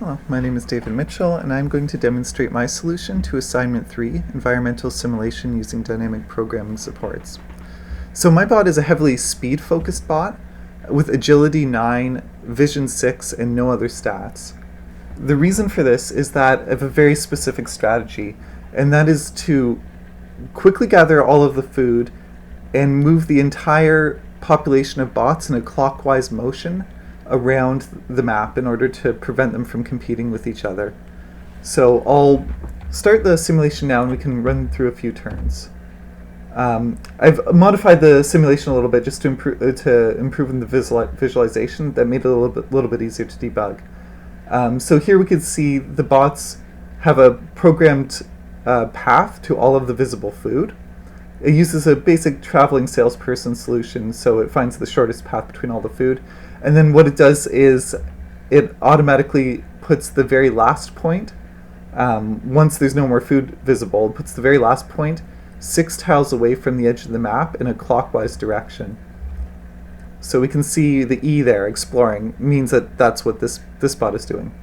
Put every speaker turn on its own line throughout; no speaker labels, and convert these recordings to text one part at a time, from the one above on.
Hello, my name is David Mitchell, and I'm going to demonstrate my solution to Assignment 3, Environmental Simulation Using Dynamic Programming Supports. So my bot is a heavily speed-focused bot with Agility 9, Vision 6, and no other stats. The reason for this is that I have a very specific strategy, and that is to quickly gather all of the food and move the entire population of bots in a clockwise motion around the map in order to prevent them from competing with each other. So I'll start the simulation now and we can run through a few turns. I've modified the simulation a little bit just to improve in the visualization. That made it a little bit easier to debug. So here we can see the bots have a programmed path to all of the visible food. It uses a basic traveling salesperson solution, so it finds the shortest path between all the food. And then what it does is it automatically puts the very last point, once there's no more food visible, it puts the very last point 6 tiles away from the edge of the map in a clockwise direction. So we can see the E there, exploring, means that that's what this bot is doing.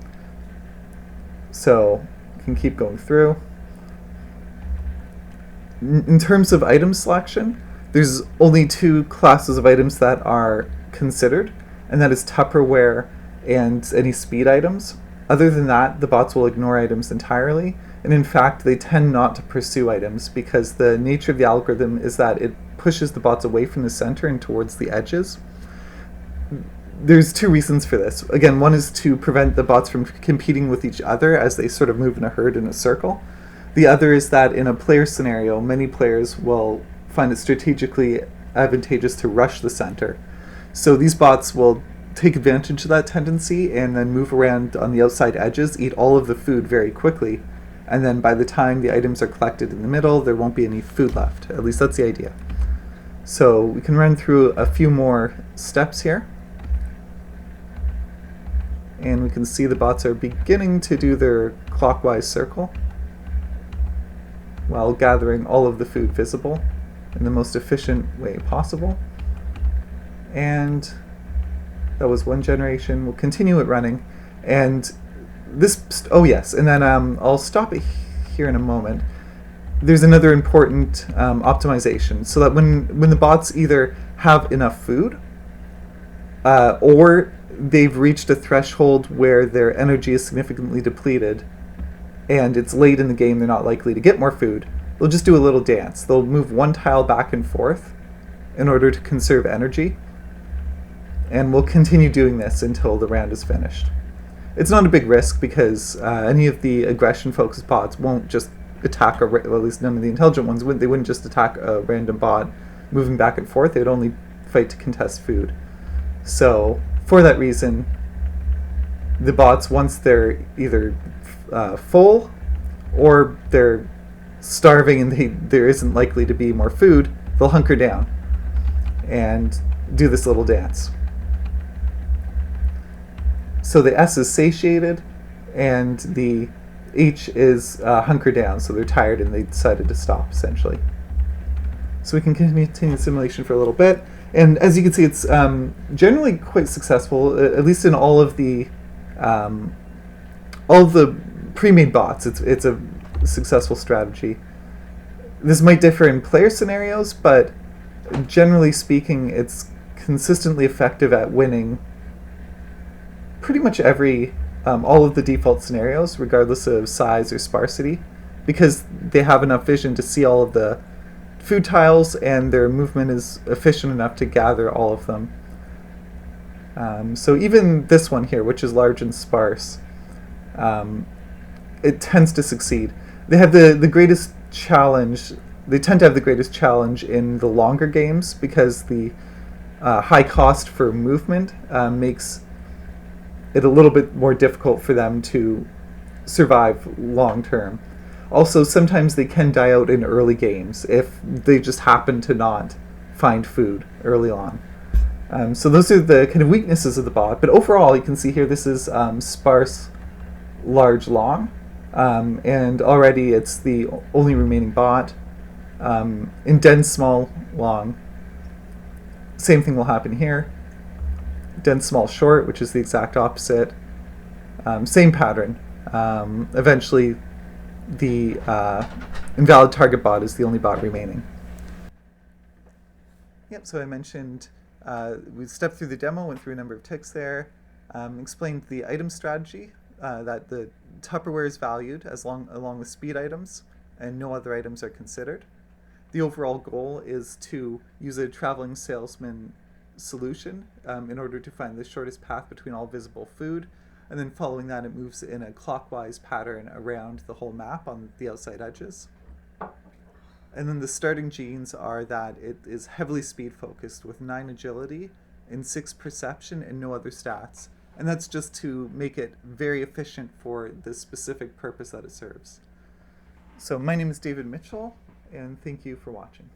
So we can keep going through. In terms of item selection, there's only 2 classes of items that are considered, and that is Tupperware and any speed items. Other than that, the bots will ignore items entirely, and in fact they tend not to pursue items because the nature of the algorithm is that it pushes the bots away from the center and towards the edges. There's 2 reasons for this. Again, one is to prevent the bots from competing with each other as they sort of move in a herd in a circle. The other is that in a player scenario, many players will find it strategically advantageous to rush the center. So these bots will take advantage of that tendency and then move around on the outside edges, eat all of the food very quickly, and then by the time the items are collected in the middle, there won't be any food left. At least that's the idea. So we can run through a few more steps here. And we can see the bots are beginning to do their clockwise circle while gathering all of the food visible in the most efficient way possible. And that was one generation. We'll continue it running. And this, oh yes, and then I'll stop it here in a moment. There's another important optimization, so that when the bots either have enough food or they've reached a threshold where their energy is significantly depleted and it's late in the game, they're not likely to get more food, they'll just do a little dance. They'll move one tile back and forth in order to conserve energy, and we'll continue doing this until the round is finished. It's not a big risk because any of the aggression-focused bots won't just attack, well, at least none of the intelligent ones, they wouldn't just attack a random bot moving back and forth, they'd only fight to contest food. So, for that reason, the bots, once they're either full or they're starving and there isn't likely to be more food, they'll hunker down and do this little dance. So the S is satiated and the H is hunker down, so they're tired and they decided to stop, essentially. So we can continue the simulation for a little bit, and as you can see, it's generally quite successful, at least in all of the pre-made bots. It's a successful strategy. This might differ in player scenarios, but generally speaking, it's consistently effective at winning pretty much all of the default scenarios, regardless of size or sparsity, because they have enough vision to see all of the food tiles and their movement is efficient enough to gather all of them. So even this one here, which is large and sparse, it tends to succeed. They have the greatest challenge. They tend to have the greatest challenge in the longer games because the high cost for movement makes it a little bit more difficult for them to survive long term. Also, sometimes they can die out in early games if they just happen to not find food early on. So those are the kind of weaknesses of the bot. But overall, you can see here this is sparse, large, long. And already it's the only remaining bot. In dense, small, long, same thing will happen here. Dense, small, short, which is the exact opposite. Same pattern. Eventually, the invalid target bot is the only bot remaining. Yep, so I mentioned we stepped through the demo, went through a number of ticks there, explained the item strategy, that the Tupperware is valued along with speed items, and no other items are considered. The overall goal is to use a traveling salesman solution in order to find the shortest path between all visible food, and then following that it moves in a clockwise pattern around the whole map on the outside edges. And then the starting genes are that it is heavily speed focused with 9 agility and 6 perception and no other stats. And that's just to make it very efficient for the specific purpose that it serves. So my name is David Mitchell, and thank you for watching.